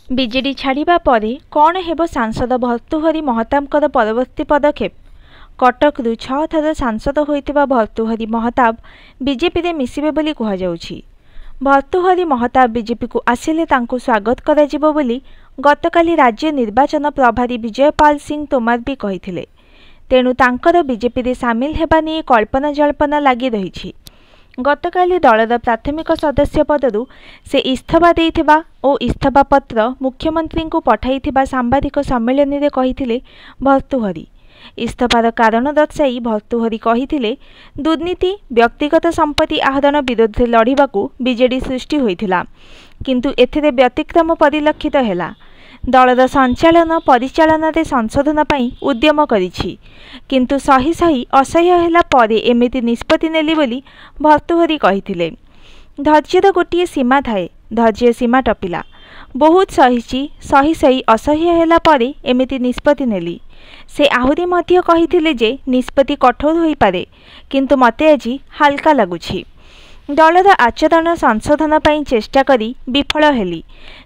BJD ଛାଡ଼ିବା ପରେ କ'ଣ ହେବ ସାଂସଦ ଭର୍ତ୍ତୃହରି ମହତାବଙ୍କର ପରବର୍ତ୍ତୀ ପଦକ୍ଷେପ? କଟକରୁ 6 ଥର ସାଂସଦ ହୋଇଥିବା ଭର୍ତ୍ତୃହରି ମହତାବ ବିଜେପିରେ ମିଶିବେ ବୋଲି କୁହାଯାଉଛି। ଭର୍ତ୍ତୃହରି ମହତାବ ବିଜେପିକୁ ଆସିଲେ ତାଙ୍କୁ ସ୍ୱାଗତ କରାଯିବ ବୋଲି ଗତକାଲି ରାଜ୍ୟ ନିର୍ବାଚନ ପ୍ରଭାରୀ ବିଜୟପାଲ ସିଂ ତୋମାର ବି କହିଥିଲେ। ତେଣୁ ତାଙ୍କର ବିଜେପିରେ ସାମିଲ ହେବା ନେଇ କଳ୍ପନା ଜଳ୍ପନା ଲାଗି ରହିଛି। ଗତକାଲି ଦଳର ପ୍ରାଥମିକ ସଦସ୍ୟ ପଦରୁ ସେ ଇସ୍ତଫା ଦେଇଥିବା ଓ ଇସ୍ତଫା ପତ୍ର ମୁଖ୍ୟମନ୍ତ୍ରୀଙ୍କୁ ପଠାଇଥିବା ସାମ୍ବାଦିକ ସମ୍ମିଳନୀରେ କହିଥିଲେ ଭର୍ତ୍ତୃହରି। ଇସ୍ତଫାର କାରଣ ଦର୍ଶାଇ ଭର୍ତ୍ତୃହରି କହିଥିଲେ, ଦୁର୍ନୀତି, ବ୍ୟକ୍ତିଗତ ସମ୍ପତ୍ତି ଆହରଣ ବିରୋଧରେ ଲଢ଼ିବାକୁ ବିଜେଡି ସୃଷ୍ଟି ହୋଇଥିଲା, କିନ୍ତୁ ଏଥିରେ ବ୍ୟତିକ୍ରମ ପରିଲକ୍ଷିତ ହେଲା। ଦଳର ସଞ୍ଚାଳନ ପରିଚାଳନାରେ ସଂଶୋଧନ ପାଇଁ ଉଦ୍ୟମ କରିଛି, କିନ୍ତୁ ସହି ସହି ଅସହ୍ୟ ହେଲା ପରେ ଏମିତି ନିଷ୍ପତ୍ତି ନେଲି ବୋଲି ଭର୍ତ୍ତୃହରି କହିଥିଲେ। ଧୈର୍ଯ୍ୟର ଗୋଟିଏ ସୀମା ଥାଏ, ଧୈର୍ଯ୍ୟ ସୀମା ଟପିଲା। ବହୁତ ସହିଛି, ସହି ସହି ଅସହ୍ୟ ହେଲା ପରେ ଏମିତି ନିଷ୍ପତ୍ତି ନେଲି। ସେ ଆହୁରି ମଧ୍ୟ କହିଥିଲେ ଯେ ନିଷ୍ପତ୍ତି କଠୋର ହୋଇପାରେ, କିନ୍ତୁ ମୋତେ ଆଜି ହାଲକା ଲାଗୁଛି। ଦଳର ଆଚରଣ ସଂଶୋଧନ ପାଇଁ ଚେଷ୍ଟା କରି ବିଫଳ ହେଲି,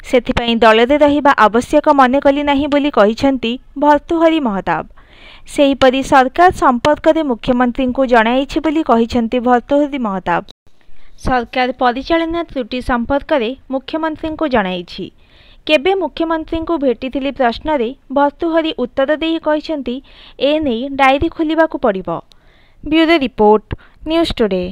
ସେଥିପାଇଁ ଦଳରେ ରହିବା ଆବଶ୍ୟକ ମନେ କଲି ନାହିଁ ବୋଲି କହିଛନ୍ତି ଭର୍ତ୍ତୃହରି ମହତାବ। ସେହିପରି ସରକାର ସମ୍ପର୍କରେ ମୁଖ୍ୟମନ୍ତ୍ରୀଙ୍କୁ ଜଣାଇଛି ବୋଲି କହିଛନ୍ତି ଭର୍ତ୍ତୃହରି ମହତାବ। ସରକାର ପରିଚାଳନା ତ୍ରୁଟି ସମ୍ପର୍କରେ ମୁଖ୍ୟମନ୍ତ୍ରୀଙ୍କୁ ଜଣାଇଛି। କେବେ ମୁଖ୍ୟମନ୍ତ୍ରୀଙ୍କୁ ଭେଟିଥିଲି ପ୍ରଶ୍ନରେ ଭର୍ତ୍ତୃହରି ଉତ୍ତର ଦେଇ କହିଛନ୍ତି, ଏ ନେଇ ଡାଏରୀ ଖୋଲିବାକୁ ପଡ଼ିବ। Bureau report, news today.